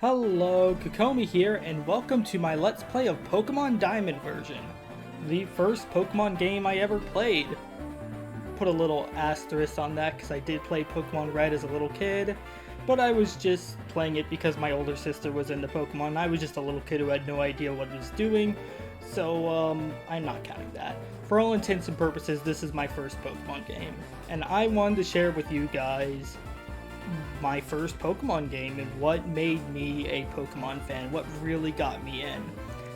Hello, Kokomi here, and welcome to my Let's Play of Pokemon Diamond version. The first Pokemon game I ever played. Put a little asterisk on that because I did play Pokemon Red as a little kid, but I was just playing it because my older sister was into Pokemon and I was just a little kid who had no idea what it was doing, so I'm not counting that. For all intents and purposes, this is my first Pokemon game, and I wanted to share with you guys my first Pokemon game and what made me a Pokemon fan, what really got me in.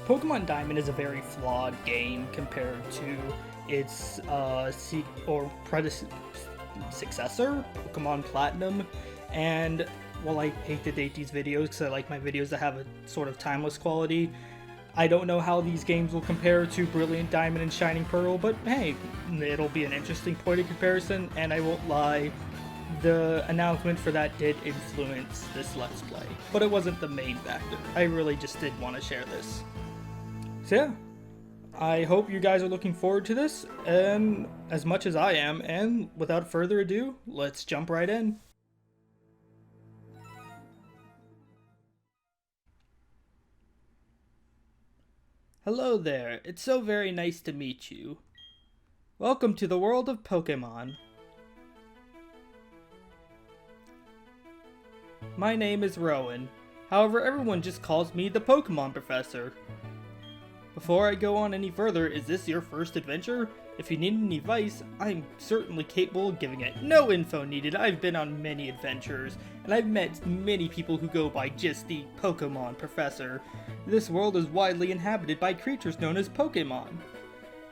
Pokemon Diamond is a very flawed game compared to its successor, Pokemon Platinum, and while I hate to date these videos because I like my videos to have a sort of timeless quality, I don't know how these games will compare to Brilliant Diamond and Shining Pearl, but hey, it'll be an interesting point of comparison, and I won't lie, the announcement for that did influence this Let's Play, but it wasn't the main factor. I really just did want to share this. So yeah, I hope you guys are looking forward to this, and as much as I am, and without further ado, let's jump right in. Hello there, it's so very nice to meet you. Welcome to the world of Pokemon. My name is Rowan. However, everyone just calls me the Pokemon Professor. Before I go on any further, is this your first adventure? If you need any advice, I'm certainly capable of giving it. No info needed. I've been on many adventures, and I've met many people who go by just the Pokemon Professor. This world is widely inhabited by creatures known as Pokemon.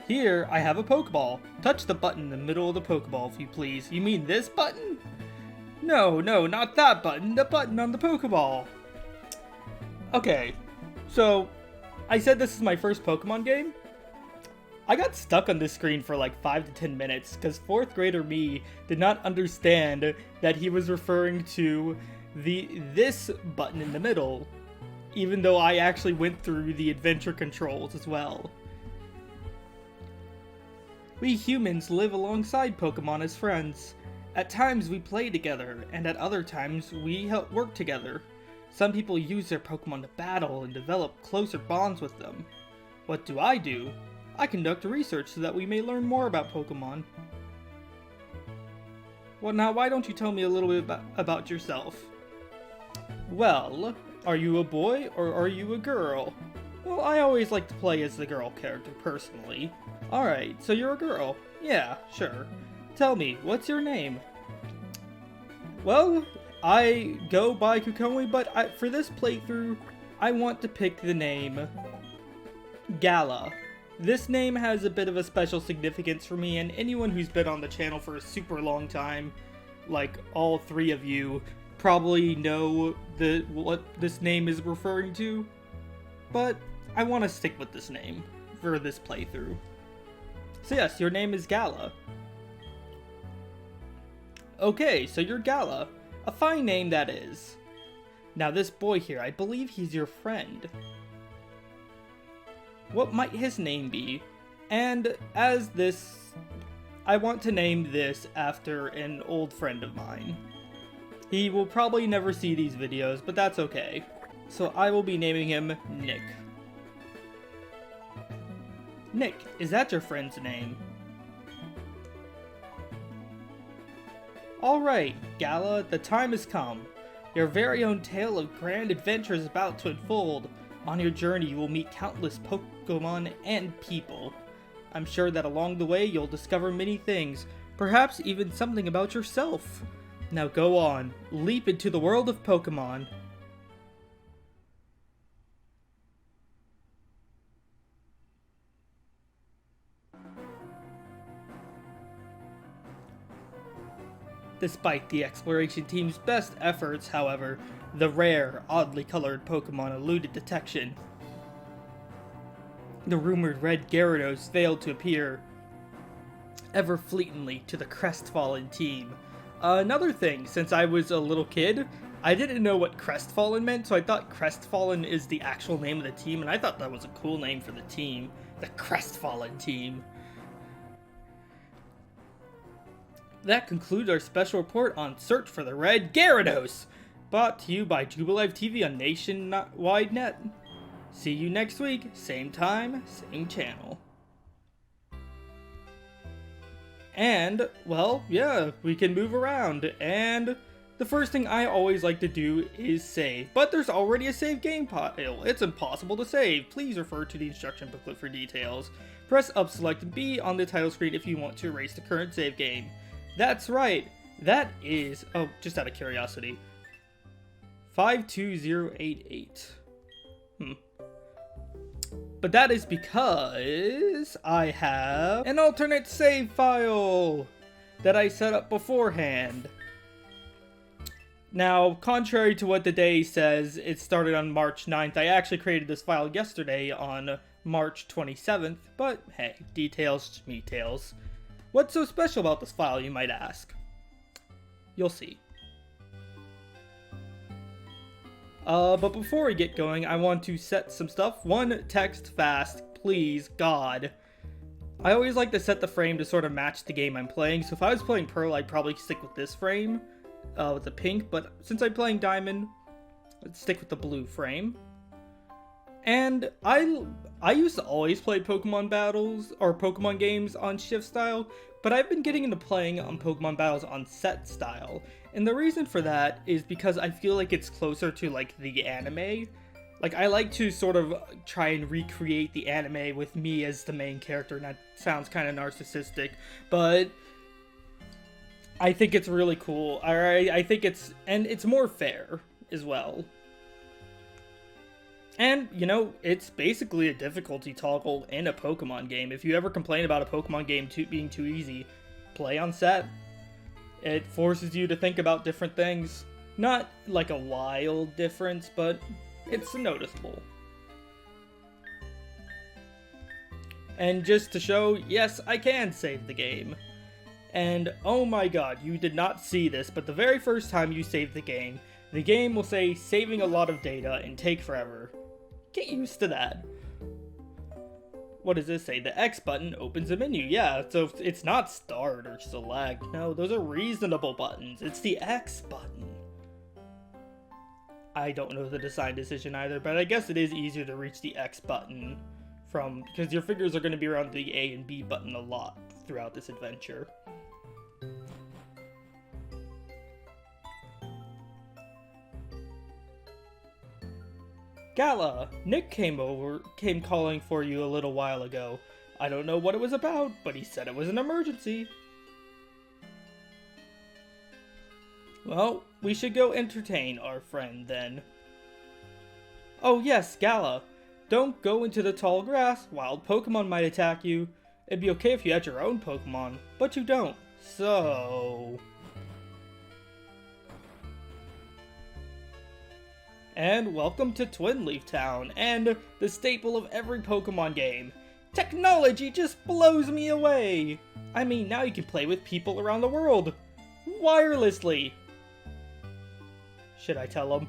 Here, I have a Pokeball. Touch the button in the middle of the Pokeball, if you please. You mean this button? No, not that button, the button on the Pokeball. Okay, so I said this is my first Pokemon game. I got stuck on this screen for like 5 to 10 minutes because 4th grader me did not understand that he was referring to this button in the middle, even though I actually went through the adventure controls as well. We humans live alongside Pokemon as friends. At times we play together, and at other times we help work together. Some people use their Pokemon to battle and develop closer bonds with them. What do? I conduct research so that we may learn more about Pokemon. Well, now why don't you tell me a little bit about yourself? Well, are you a boy or are you a girl? Well, I always like to play as the girl character personally. Alright, so you're a girl. Yeah, sure. Tell me, what's your name? Well, I go by Kokomi, but for this playthrough, I want to pick the name Gala. This name has a bit of a special significance for me, and anyone who's been on the channel for a super long time, like all 3 of you, probably know what this name is referring to. But I want to stick with this name for this playthrough. So yes, your name is Gala. Okay, so you're Gala. A fine name that is. Now this boy here, I believe he's your friend. What might his name be? And as this, I want to name this after an old friend of mine. He will probably never see these videos, but that's okay. So I will be naming him Nick. Nick, is that your friend's name? Alright, Gala, the time has come. Your very own tale of grand adventure is about to unfold. On your journey, you will meet countless Pokemon and people. I'm sure that along the way, you'll discover many things, perhaps even something about yourself. Now go on, leap into the world of Pokemon. Despite the exploration team's best efforts, however, the rare, oddly colored Pokemon eluded detection. The rumored red Gyarados failed to appear, ever fleetingly, to the crestfallen team. Another thing, since I was a little kid, I didn't know what crestfallen meant, so I thought crestfallen is the actual name of the team, and I thought that was a cool name for the team. The crestfallen team. That concludes our special report on Search for the Red Gyarados. brought to you by Jubilife TV on Nationwide Net. See you next week, same time, same channel. And, well, yeah, we can move around, and the first thing I always like to do is save, but there's already a save game file. It's impossible to save. Please refer to the instruction booklet for details. Press up, select B on the title screen if you want to erase the current save game. That's right, that is, oh, just out of curiosity, 52088. But that is because I have an alternate save file that I set up beforehand. Now, contrary to what the day says, it started on March 9th. I actually created this file yesterday on March 27th, but hey, details, schmeetails. What's so special about this file, you might ask? You'll see. But before we get going, I want to set some stuff. One, text fast, please, God. I always like to set the frame to sort of match the game I'm playing, so if I was playing Pearl, I'd probably stick with this frame, with the pink, but since I'm playing Diamond, let's stick with the blue frame. And I used to always play Pokemon battles, or Pokemon games on shift style, but I've been getting into playing on Pokemon battles on set style. And the reason for that is because I feel like it's closer to, like, the anime. Like, I like to sort of try and recreate the anime with me as the main character, and that sounds kind of narcissistic, but I think it's really cool. I think it's more fair as well. And, you know, it's basically a difficulty toggle in a Pokemon game. If you ever complain about a Pokemon game being too easy, play on set. It forces you to think about different things. Not like a wild difference, but it's noticeable. And just to show, yes, I can save the game. And oh my god, you did not see this, but the very first time you save the game will say saving a lot of data and take forever. Get used to that. What does this say? The X button opens a menu. Yeah, so it's not start or select. No, those are reasonable buttons. It's the X button. I don't know the design decision either, but I guess it is easier to reach the X button because your fingers are going to be around the A and B button a lot throughout this adventure. Gala, Nick came calling for you a little while ago. I don't know what it was about, but he said it was an emergency. Well, we should go entertain our friend then. Oh yes, Gala. Don't go into the tall grass. Wild Pokemon might attack you. It'd be okay if you had your own Pokemon, but you don't. So... And welcome to Twinleaf Town, and the staple of every Pokemon game. Technology just blows me away! I mean, now you can play with people around the world. Wirelessly! Should I tell him?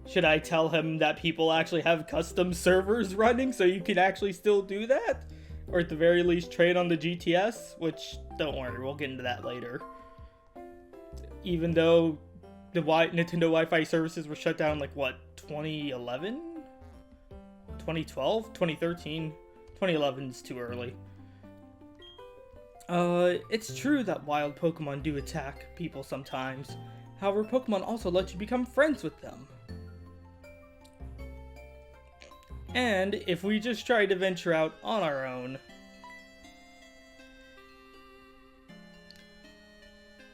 Should I tell him that people actually have custom servers running so you can actually still do that? Or at the very least trade on the GTS? Which, don't worry, we'll get into that later. Even though the Nintendo Wi-Fi services were shut down, like, what, 2011? 2012? 2013? 2011 is too early. It's true that wild Pokemon do attack people sometimes. However, Pokemon also let you become friends with them. And if we just try to venture out on our own...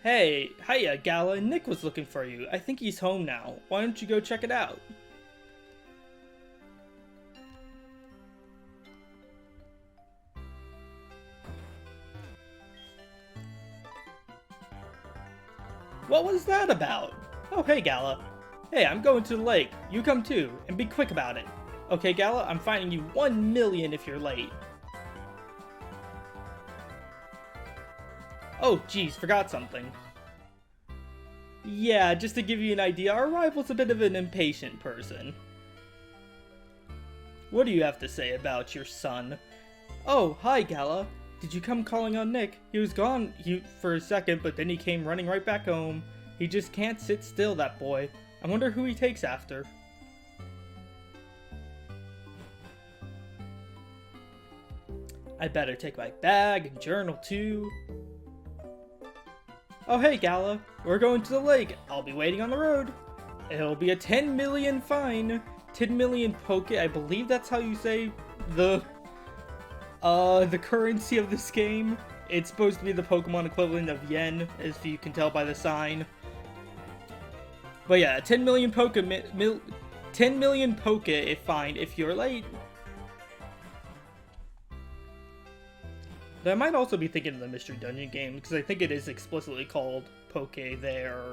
Hey, hiya, Gala. Nick was looking for you. I think he's home now. Why don't you go check it out? What was that about? Oh, hey, Gala. Hey, I'm going to the lake. You come too, and be quick about it. Okay, Gala, I'm fining you 1 million if you're late. Oh, geez, forgot something. Yeah, just to give you an idea, our rival's a bit of an impatient person. What do you have to say about your son? Oh, hi, Gala. Did you come calling on Nick? He was gone for a second, but then he came running right back home. He just can't sit still, that boy. I wonder who he takes after. I better take my bag and journal too. Oh hey Gala, we're going to the lake. I'll be waiting on the road. It'll be a 10 million fine. 10 million poke, I believe that's how you say the currency of this game. It's supposed to be the Pokemon equivalent of yen, as you can tell by the sign. But yeah, 10 million poke, 10 million poke if fine if you're late. But I might also be thinking of the Mystery Dungeon game, because I think it is explicitly called Poke there.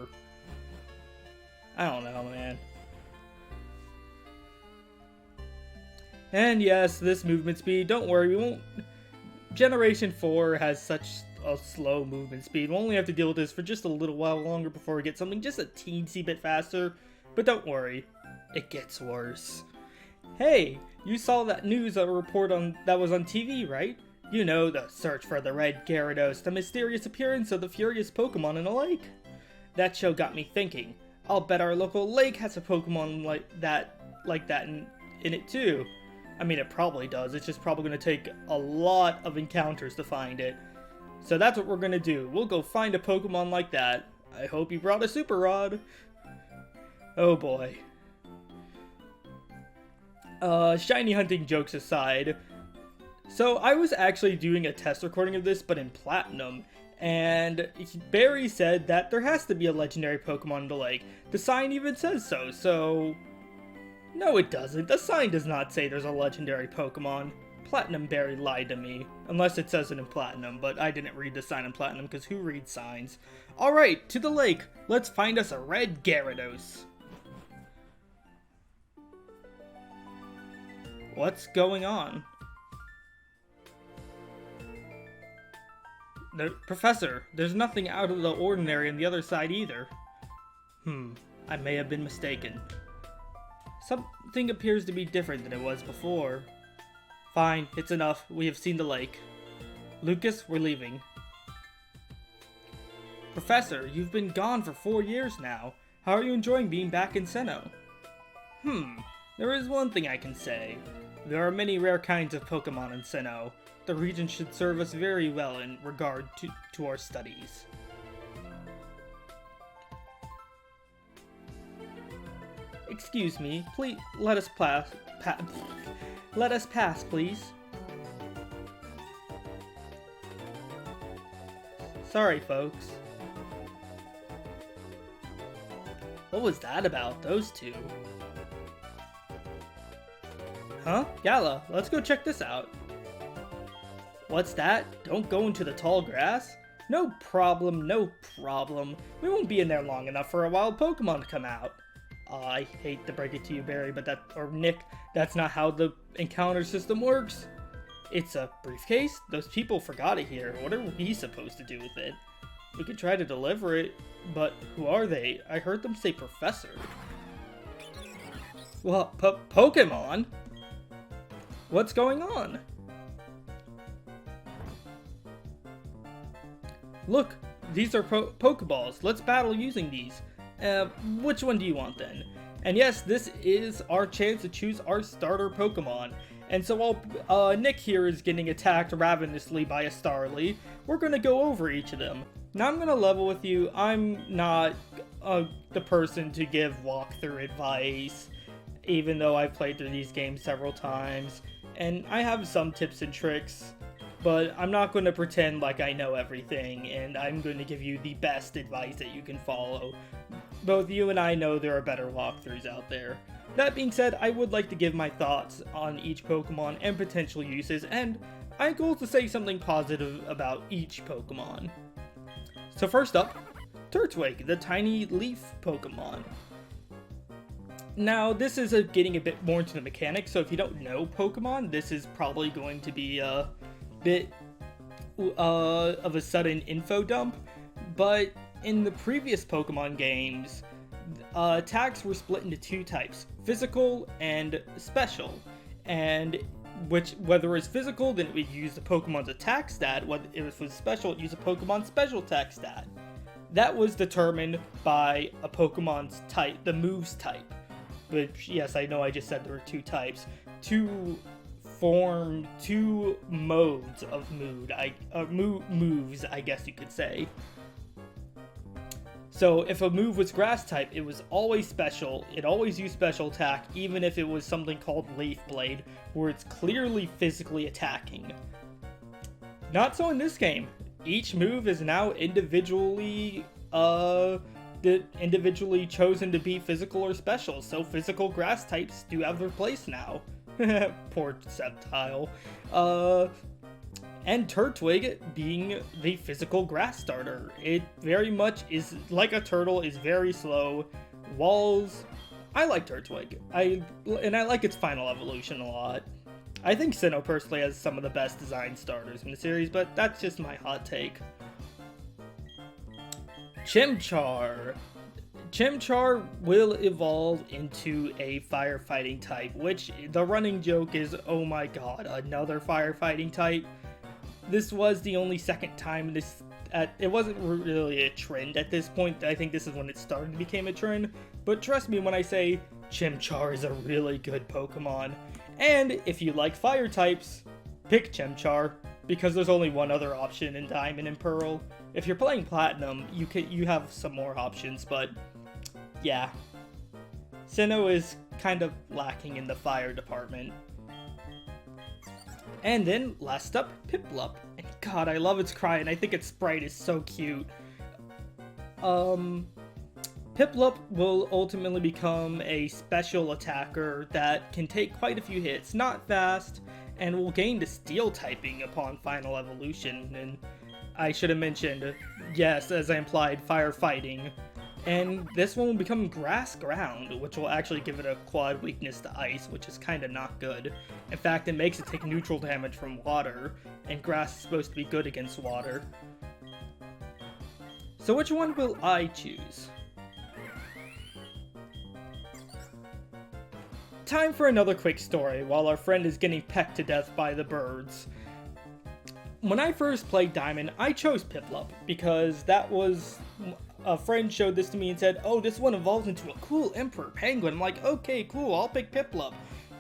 I don't know, man. And yes, this movement speed, don't worry, we won't... Generation 4 has such a slow movement speed. We'll only have to deal with this for just a little while longer before we get something just a teensy bit faster. But don't worry, it gets worse. Hey, you saw that news report that was on TV, right? You know, the search for the red Gyarados, the mysterious appearance of the furious Pokemon in a lake. That show got me thinking. I'll bet our local lake has a Pokemon like that in it too. I mean, it probably does. It's just probably going to take a lot of encounters to find it. So that's what we're going to do. We'll go find a Pokemon like that. I hope you brought a Super Rod. Oh boy. Shiny hunting jokes aside. So I was actually doing a test recording of this, but in Platinum. And Barry said that there has to be a legendary Pokemon in the lake. The sign even says so, so... No, it doesn't. The sign does not say there's a legendary Pokemon. Platinum Barry lied to me. Unless it says it in Platinum, but I didn't read the sign in Platinum, because who reads signs? Alright, to the lake. Let's find us a red Gyarados. What's going on? Professor, there's nothing out of the ordinary on the other side either. I may have been mistaken. Something appears to be different than it was before. Fine, it's enough. We have seen the lake. Lucas, we're leaving. Professor, you've been gone for 4 years now. How are you enjoying being back in Sinnoh? There is one thing I can say. There are many rare kinds of Pokemon in Sinnoh. The region should serve us very well in regard to our studies. Excuse me, please let us pass. Let us pass, please. Sorry, folks. What was that about, those two? Huh? Gala, let's go check this out. What's that? Don't go into the tall grass? No problem, no problem. We won't be in there long enough for a wild Pokemon to come out. I hate to break it to you, Barry, or Nick, that's not how the encounter system works. It's a briefcase? Those people forgot it here. What are we supposed to do with it? We could try to deliver it, but who are they? I heard them say Professor. Well, Pokemon? What's going on? Look, these are Pokeballs. Let's battle using these. Which one do you want then? And yes, this is our chance to choose our starter Pokemon. And so while Nick here is getting attacked ravenously by a Starly, we're going to go over each of them. Now I'm going to level with you. I'm not the person to give walkthrough advice, even though I've played through these games several times. And I have some tips and tricks, but I'm not going to pretend like I know everything, and I'm going to give you the best advice that you can follow. Both you and I know there are better walkthroughs out there. That being said, I would like to give my thoughts on each Pokemon and potential uses, and my goal is to say something positive about each Pokemon. So first up, Turtwig, the tiny leaf Pokemon. Now, this is getting a bit more into the mechanics, so if you don't know Pokemon, this is probably going to be a bit of a sudden info dump, but in the previous Pokemon games, attacks were split into two types, physical and special, and whether it's physical, then it would use the Pokemon's attack stat, whether it was special, it used a Pokemon's special attack stat. that was determined by a Pokemon's type, the move's type. Which, yes, I know I just said there were 2 types. 2 modes of moves, I guess you could say. So if a move was grass type, it was always special. It always used special attack, even if it was something called Leaf Blade, where it's clearly physically attacking. Not so in this game. Each move is now individually chosen to be physical or special, so physical grass types do have their place now. Poor Sceptile. And Turtwig being the physical grass starter. It very much is like a turtle, is very slow. Walls. I like Turtwig. I like its final evolution a lot. I think Sinnoh personally has some of the best design starters in the series, but that's just my hot take. Chimchar. Chimchar will evolve into a firefighting type, which the running joke is, oh my god, another firefighting type. This was the only second time it wasn't really a trend at this point. I think this is when it started to become a trend, but trust me when I say Chimchar is a really good Pokemon. And if you like fire types, pick Chimchar, because there's only one other option in Diamond and Pearl. If you're playing Platinum, you have some more options, but yeah. Sinnoh is kind of lacking in the fire department. And then, last up, Piplup. And god, I love its cry, and I think its sprite is so cute. Piplup will ultimately become a special attacker that can take quite a few hits, not fast, and will gain the steel typing upon final evolution. And I should have mentioned, yes, as I implied, firefighting. And this one will become grass ground, which will actually give it a quad weakness to ice, which is kind of not good. In fact, it makes it take neutral damage from water, and grass is supposed to be good against water. So which one will I choose? Time for another quick story while our friend is getting pecked to death by the birds. When I first played Diamond, I chose Piplup because a friend showed this to me and said, oh, this one evolves into a cool Emperor Penguin. I'm like, okay, cool, I'll pick Piplup.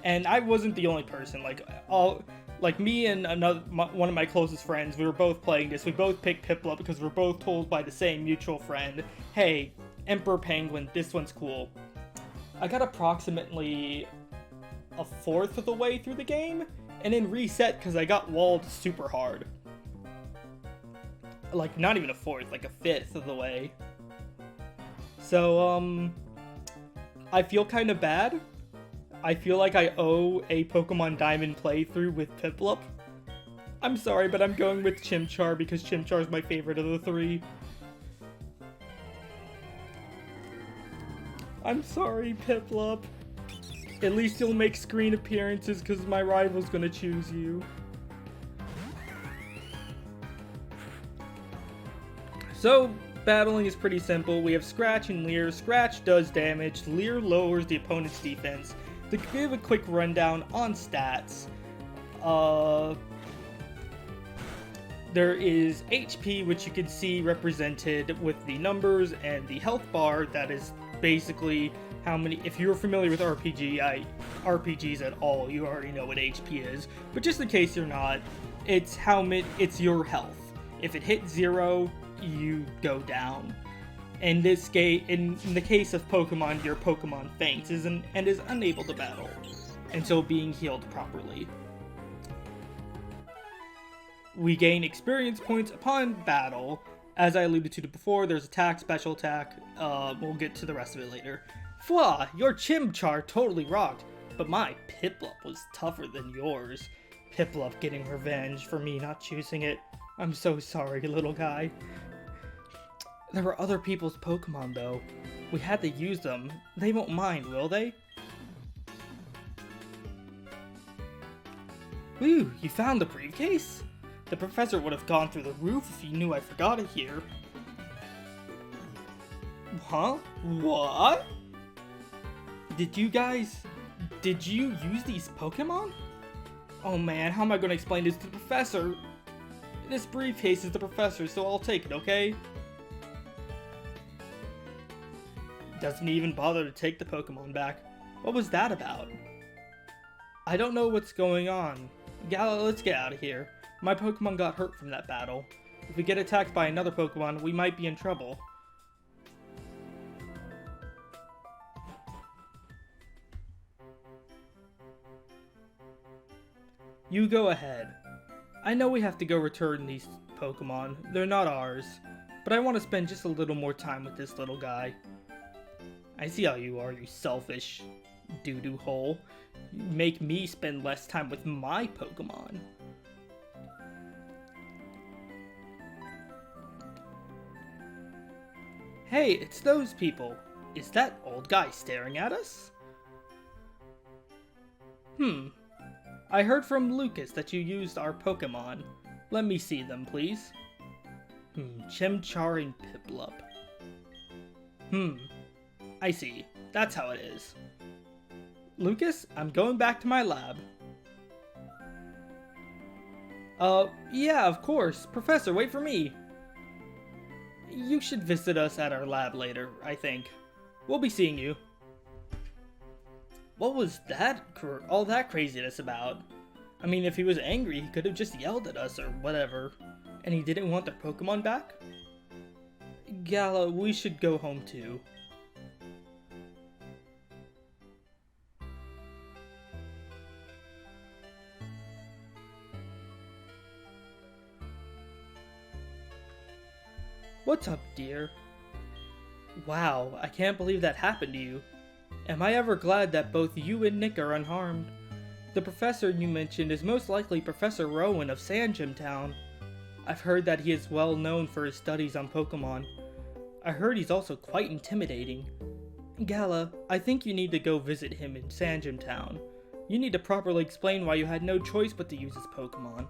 And I wasn't the only person. Like me and one of my closest friends, we were both playing this. We both picked Piplup because we were both told by the same mutual friend, hey, Emperor Penguin, this one's cool. I got approximately a fourth of the way through the game, and then reset because I got walled super hard. Like, not even a fourth, like a fifth of the way. So, I feel kind of bad. I feel like I owe a Pokemon Diamond playthrough with Piplup. I'm sorry, but I'm going with Chimchar because Chimchar is my favorite of the 3. I'm sorry, Piplup. At least you'll make screen appearances because my rival's gonna choose you. So, battling is pretty simple. We have Scratch and Leer. Scratch does damage. Leer lowers the opponent's defense. To give a quick rundown on stats, there is HP, which you can see represented with the numbers, and the health bar. That is basically how many, if you're familiar with RPGs at all, you already know what HP is, but just in case you're not, it's it's your health. If it hits 0, you go down. In this game, in the case of Pokemon, your Pokemon faints and is unable to battle until being healed properly. We gain experience points upon battle. As I alluded to before, there's attack, special attack. We'll get to the rest of it later. Fwa, your Chimchar totally rocked, but my Piplup was tougher than yours. Piplup getting revenge for me not choosing it. I'm so sorry, little guy. There were other people's Pokemon, though. We had to use them. They won't mind, will they? Ooh, you found the briefcase? The professor would have gone through the roof if he knew I forgot it here. Huh? What? Did you use these Pokemon? Oh man, how am I going to explain this to the professor? This briefcase is the professor, so I'll take it, okay? doesn't even bother to take the Pokemon back. What was that about? I don't know what's going on. Gala, let's get out of here. My Pokemon got hurt from that battle. If we get attacked by another Pokemon, we might be in trouble. You go ahead. I know we have to go return these Pokemon. They're not ours. But I want to spend just a little more time with this little guy. I see how you are, you selfish doo-doo hole. You make me spend less time with my Pokemon. Hey, it's those people. Is that old guy staring at us? I heard from Lucas that you used our Pokemon. Let me see them, please. Chimchar and Piplup. I see. That's how it is. Lucas, I'm going back to my lab. Yeah, of course. Professor, wait for me. You should visit us at our lab later, I think. We'll be seeing you. What was that, all that craziness about? I mean, if he was angry, he could have just yelled at us or whatever. And he didn't want their Pokemon back? Gala, we should go home too. What's up, dear? Wow, I can't believe that happened to you. Am I ever glad that both you and Nick are unharmed? The professor you mentioned is most likely Professor Rowan of Sinnoh Town. I've heard that he is well known for his studies on Pokemon. I heard he's also quite intimidating. Gala, I think you need to go visit him in Sinnoh Town. You need to properly explain why you had no choice but to use his Pokemon.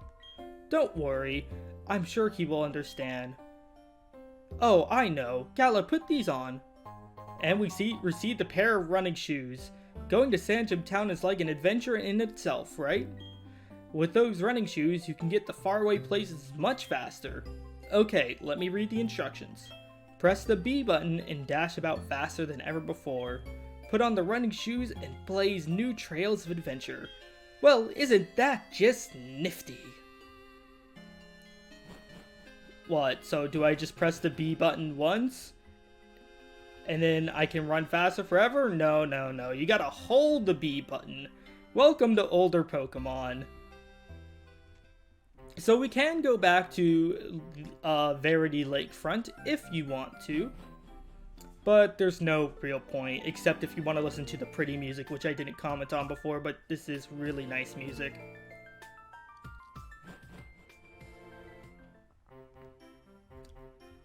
Don't worry, I'm sure he will understand. Oh, I know. Gala, put these on. And we received a pair of running shoes. Going to Sinnoh Town is like an adventure in itself, right? With those running shoes, you can get to faraway places much faster. Okay, let me read the instructions. Press the B button and dash about faster than ever before. Put on the running shoes and blaze new trails of adventure. Well, isn't that just nifty? What, so do I just press the B button once? And then I can run faster forever? No, no, no. You gotta hold the B button. Welcome to older Pokemon. So we can go back to Verity Lakefront if you want to. But there's no real point, except if you want to listen to the pretty music, which I didn't comment on before, but this is really nice music.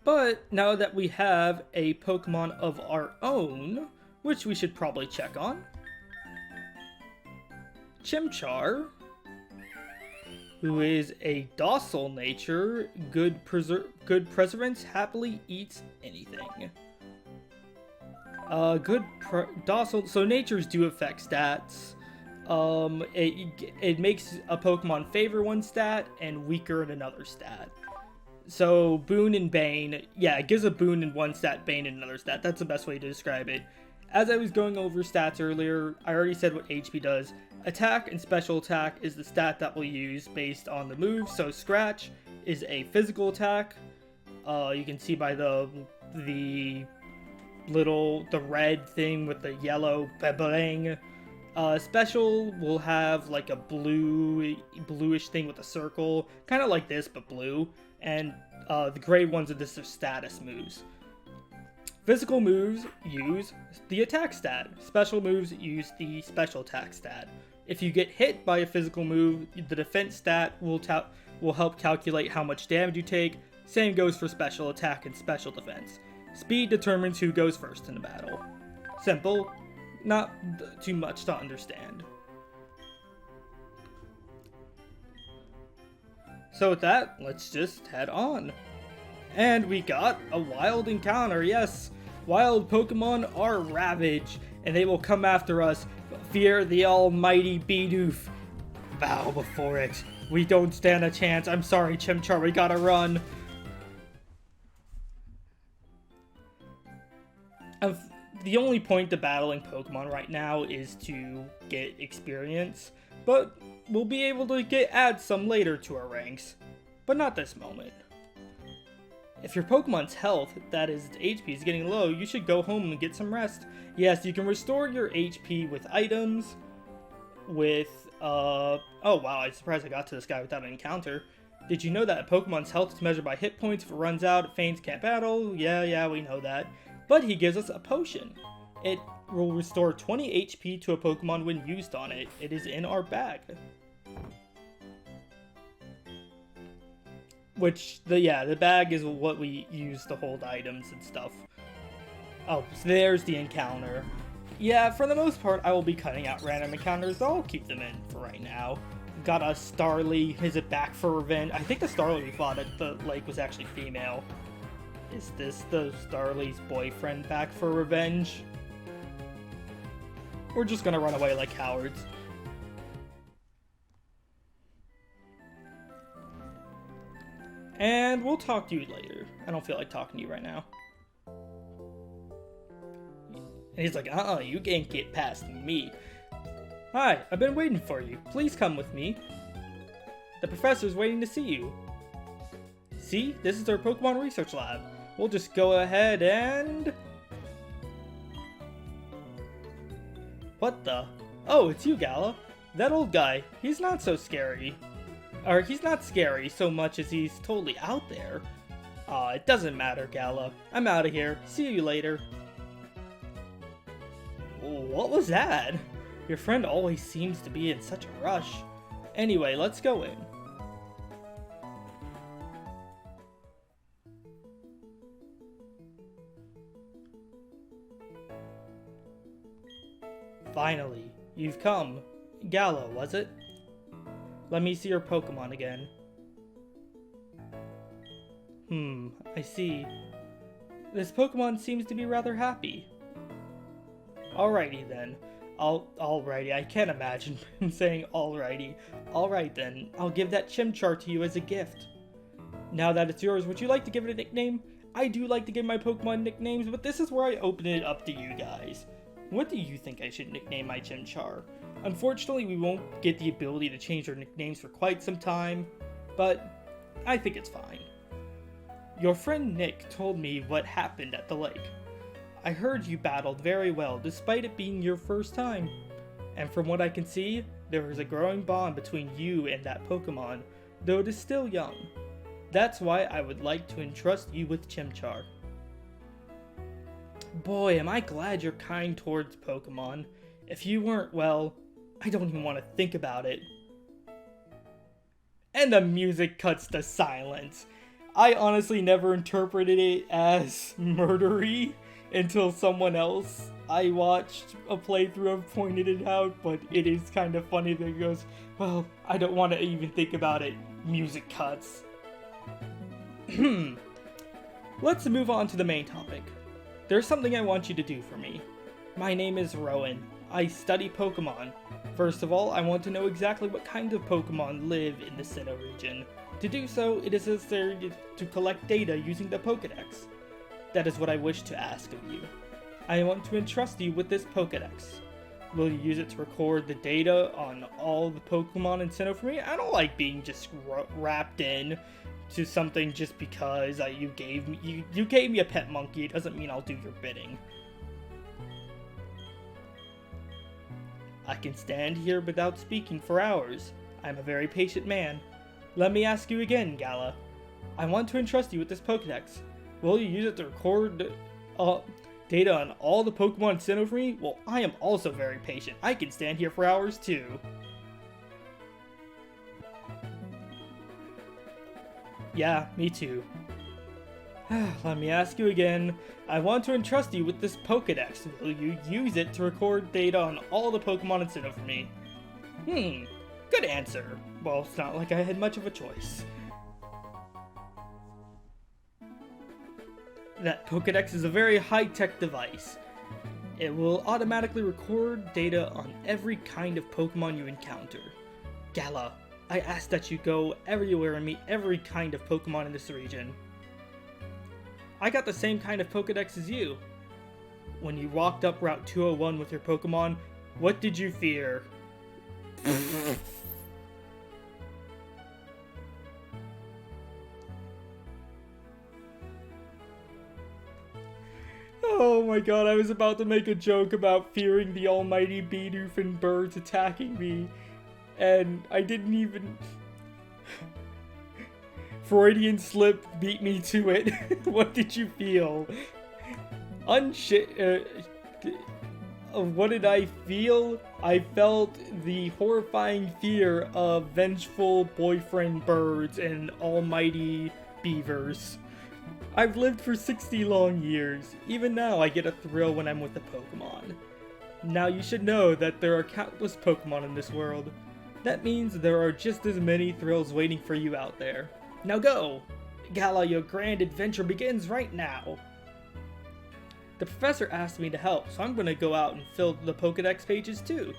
But now that we have a Pokemon of our own, which we should probably check on. Chimchar, who is a docile nature, good preservance, happily eats anything. Docile, so natures do affect stats. It makes a Pokemon favor one stat and weaker in another stat. So, Boon and Bane, yeah, it gives a Boon in one stat, Bane in another stat. That's the best way to describe it. As I was going over stats earlier, I already said what HP does. Attack and Special Attack is the stat that we'll use based on the move. So, Scratch is a physical attack. You can see by the red thing with the yellow bling. Special will have like a bluish thing with a circle, kind of like this, but blue. And the gray ones are just status moves. Physical moves use the attack stat. Special moves use the special attack stat. If you get hit by a physical move, the defense stat will help calculate how much damage you take. Same goes for special attack and special defense. Speed determines who goes first in the battle. Simple, not too much to understand. So with that, let's just head on. And we got a wild encounter, yes. Wild Pokemon are ravage, and they will come after us. Fear the almighty Bidoof. Bow before it. We don't stand a chance. I'm sorry, Chimchar, we gotta run. the only point to battling Pokemon right now is to get experience, but we'll be able to add some later to our ranks, but not this moment. If your Pokemon's health, that is its HP, is getting low, you should go home and get some rest. Yes, you can restore your HP with items, oh wow, I'm surprised I got to this guy without an encounter. Did you know that a Pokemon's health is measured by hit points? If it runs out, it faints, can't battle. Yeah, we know that. But he gives us a potion. It will restore 20 HP to a Pokemon when used on it. It is in our bag. Which, the bag is what we use to hold items and stuff. Oh, so there's the encounter. Yeah, for the most part, I will be cutting out random encounters. I'll keep them in for right now. Got a Starly. Is it back for revenge? I think the Starly we fought at the lake was actually female. Is this the Starly's boyfriend back for revenge? We're just gonna run away like cowards. And we'll talk to you later. I don't feel like talking to you right now. And he's like, you can't get past me. Hi, I've been waiting for you. Please come with me. The professor's waiting to see you. See, this is our Pokemon Research Lab. We'll just go ahead and... What the? Oh, it's you, Gala. That old guy, he's not so scary. Or, he's not scary so much as he's totally out there. Aw, it doesn't matter, Gala. I'm out of here. See you later. What was that? Your friend always seems to be in such a rush. Anyway, let's go in. Finally, you've come. Gala, was it? Let me see your Pokemon again. I see. This Pokemon seems to be rather happy. Alrighty then. Alrighty, I can't imagine him saying alrighty. Alright then, I'll give that Chimchar to you as a gift. Now that it's yours, would you like to give it a nickname? I do like to give my Pokemon nicknames, but this is where I open it up to you guys. What do you think I should nickname my Chimchar? Unfortunately, we won't get the ability to change our nicknames for quite some time, but I think it's fine. Your friend Nick told me what happened at the lake. I heard you battled very well, despite it being your first time. And from what I can see, there is a growing bond between you and that Pokemon, though it is still young. That's why I would like to entrust you with Chimchar. Boy, am I glad you're kind towards Pokemon. If you weren't, well, I don't even want to think about it. And the music cuts to silence. I honestly never interpreted it as murdery until someone else I watched a playthrough of pointed it out, but it is kind of funny that it goes, well, I don't want to even think about it. Music cuts. Let's move on to the main topic. There's something I want you to do for me. My name is Rowan. I study Pokemon. First of all, I want to know exactly what kind of Pokemon live in the Sinnoh region. To do so, it is necessary to collect data using the Pokédex. That is what I wish to ask of you. I want to entrust you with this Pokédex. Will you use it to record the data on all the Pokemon in Sinnoh for me? I don't like being just wrapped in to something just because you gave me a pet monkey. It doesn't mean I'll do your bidding. I can stand here without speaking for hours. I'm a very patient man. Let me ask you again, Gala. I want to entrust you with this Pokédex. Will you use it to record data on all the Pokemon in Sinnoh for me? Well, I am also very patient. I can stand here for hours too. Yeah, me too. Let me ask you again. I want to entrust you with this Pokédex. Will you use it to record data on all the Pokemon in Sinnoh for me? Good answer. Well, it's not like I had much of a choice. That Pokédex is a very high-tech device. It will automatically record data on every kind of Pokemon you encounter. Gala, I ask that you go everywhere and meet every kind of Pokemon in this region. I got the same kind of Pokédex as you. when you walked up Route 201 with your Pokemon, what did you fear? Oh my god, I was about to make a joke about fearing the almighty Bidoof and birds attacking me, and I didn't even... Freudian slip beat me to it. What did you feel? What did I feel? I felt the horrifying fear of vengeful boyfriend birds and almighty beavers. I've lived for 60 long years. Even now I get a thrill when I'm with a Pokemon. Now you should know that there are countless Pokemon in this world. That means there are just as many thrills waiting for you out there. Now go! Gala, your grand adventure begins right now! The professor asked me to help, so I'm gonna go out and fill the Pokedex pages too.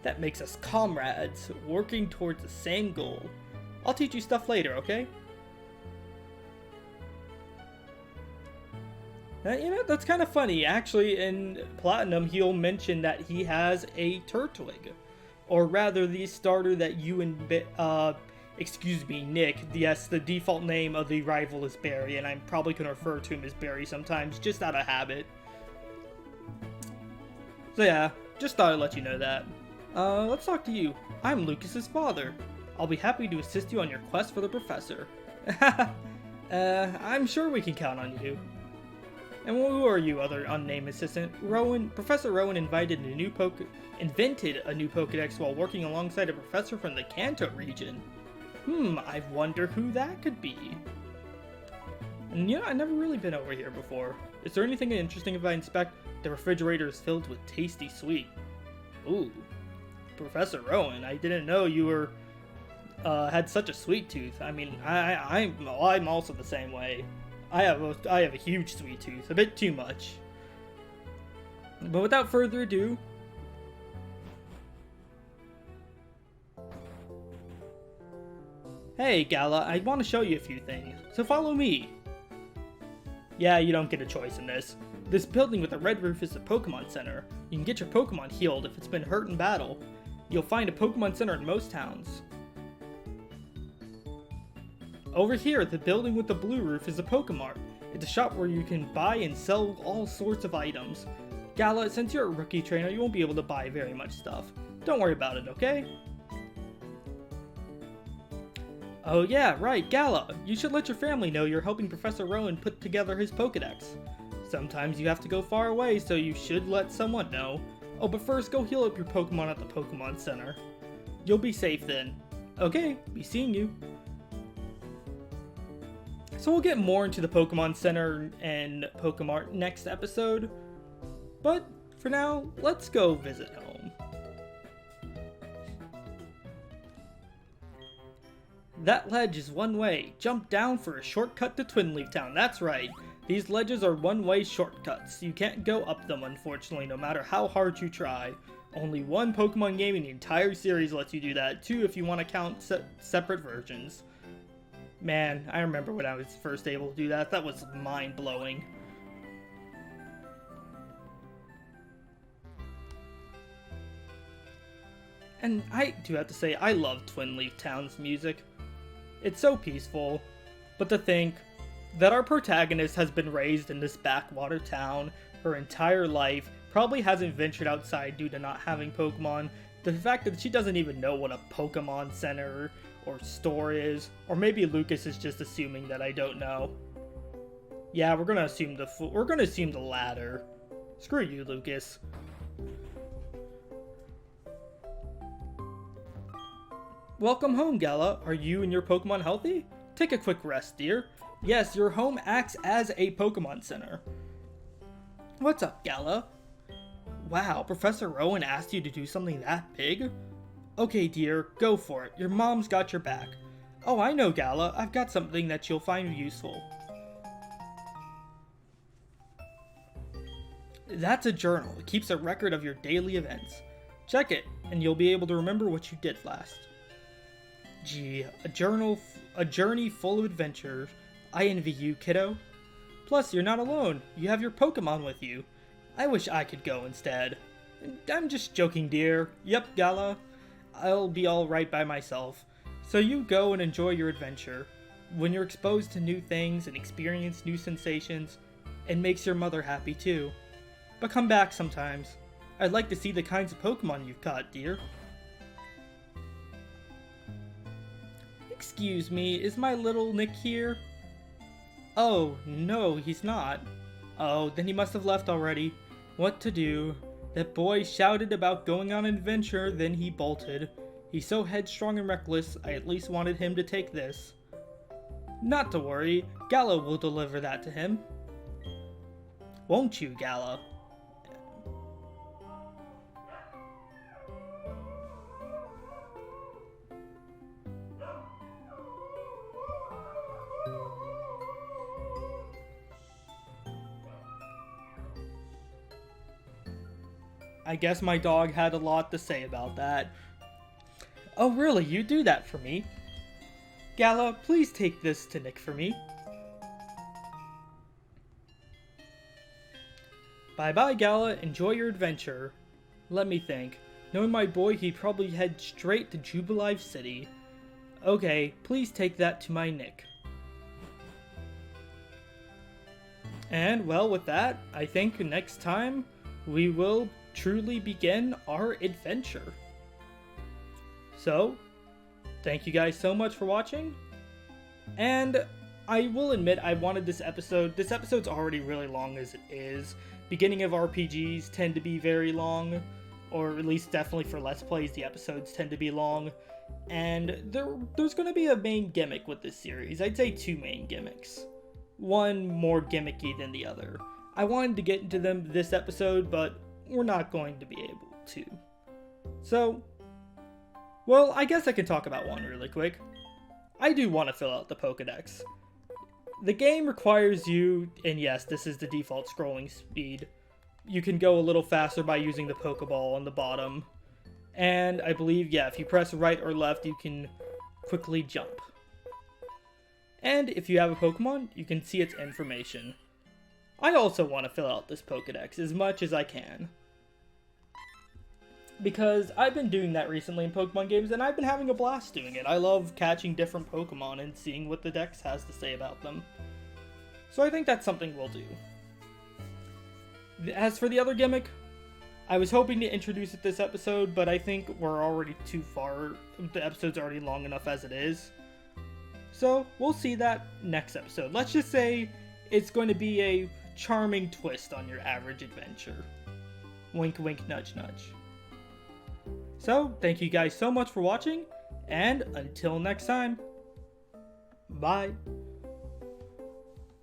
That makes us comrades, working towards the same goal. I'll teach you stuff later, okay? That's kind of funny. Actually, in Platinum, he'll mention that he has a Turtwig. Or rather, the starter that you and Nick. Yes, the default name of the rival is Barry, and I'm probably going to refer to him as Barry sometimes, just out of habit. So yeah, just thought I'd let you know that. Let's talk to you. I'm Lucas's father. I'll be happy to assist you on your quest for the professor. I'm sure we can count on you. And who are you, other unnamed assistant? Professor Rowan invented a new Pokedex while working alongside a professor from the Kanto region. I wonder who that could be. And I've never really been over here before. Is there anything interesting if I inspect? The refrigerator is filled with tasty sweet. Ooh, Professor Rowan, I didn't know you were had such a sweet tooth. I mean, I'm also the same way. I have a huge sweet tooth, a bit too much. But without further ado, hey Gala, I want to show you a few things, so follow me. Yeah, you don't get a choice in this. This building with a red roof is the Pokemon Center. You can get your Pokemon healed if it's been hurt in battle. You'll find a Pokemon Center in most towns. Over here, the building with the blue roof is a Pokemart. It's a shop where you can buy and sell all sorts of items. Gala, since you're a rookie trainer, you won't be able to buy very much stuff. Don't worry about it, okay? Oh yeah, right, Gala. You should let your family know you're helping Professor Rowan put together his Pokedex. Sometimes you have to go far away, so you should let someone know. Oh, but first, go heal up your Pokemon at the Pokemon Center. You'll be safe then. Okay, be seeing you. So we'll get more into the Pokemon Center and Pokemart next episode. But for now, let's go visit home. That ledge is one way. Jump down for a shortcut to Twinleaf Town. That's right. These ledges are one-way shortcuts. You can't go up them, unfortunately, no matter how hard you try. Only one Pokemon game in the entire series lets you do that, too, if you want to count separate versions. Man, I remember when I was first able to do that. That was mind-blowing. And I do have to say, I love Twinleaf Town's music. It's so peaceful, but to think that our protagonist has been raised in this backwater town her entire life, probably hasn't ventured outside due to not having Pokemon, the fact that she doesn't even know what a Pokemon Center or store is, or maybe Lucas is just assuming that I don't know. Yeah, we're gonna assume the latter. Screw you, Lucas. Welcome home, Gala. Are you and your Pokemon healthy? Take a quick rest, dear. Yes, your home acts as a Pokemon Center. What's up, Gala? Wow, Professor Rowan asked you to do something that big? Okay, dear, go for it. Your mom's got your back. Oh, I know, Gala. I've got something that you'll find useful. That's a journal. It keeps a record of your daily events. Check it, and you'll be able to remember what you did last. Gee, a journey full of adventures. I envy you, kiddo. Plus, you're not alone. You have your Pokemon with you. I wish I could go instead. I'm just joking, dear. Yep, Gala. I'll be alright by myself. So you go and enjoy your adventure. When you're exposed to new things and experience new sensations, it makes your mother happy too. But come back sometimes. I'd like to see the kinds of Pokemon you've caught, dear. Excuse me, is my little Nick here? Oh, no, he's not. Oh, then he must have left already. What to do? That boy shouted about going on an adventure, then he bolted. He's so headstrong and reckless, I at least wanted him to take this. Not to worry, Gala will deliver that to him. Won't you, Gala? I guess my dog had a lot to say about that. Oh really, you do that for me? Gala, please take this to Nick for me. Bye-bye, Gala. Enjoy your adventure. Let me think. Knowing my boy, he'd probably head straight to Jubilife City. Okay, please take that to my Nick. And, well, with that, I think next time we will truly begin our adventure. So, thank you guys so much for watching. And I will admit I wanted this episode. This episode's already really long as it is. Beginning of RPGs tend to be very long, or at least definitely for Let's Plays, the episodes tend to be long. And there's going to be a main gimmick with this series. I'd say two main gimmicks. One more gimmicky than the other. I wanted to get into them this episode, but we're not going to be able to. So, well, I guess I can talk about one really quick. I do want to fill out the Pokedex. The game requires you, and yes, this is the default scrolling speed. You can go a little faster by using the Pokeball on the bottom. And I believe, yeah, if you press right or left, you can quickly jump. And if you have a Pokemon, you can see its information. I also want to fill out this Pokedex as much as I can. Because I've been doing that recently in Pokemon games, and I've been having a blast doing it. I love catching different Pokemon and seeing what the Dex has to say about them. So I think that's something we'll do. As for the other gimmick, I was hoping to introduce it this episode, but I think we're already too far. The episode's already long enough as it is. So we'll see that next episode. Let's just say it's going to be a charming twist on your average adventure. Wink, wink, nudge, nudge. So, thank you guys so much for watching, and until next time, bye.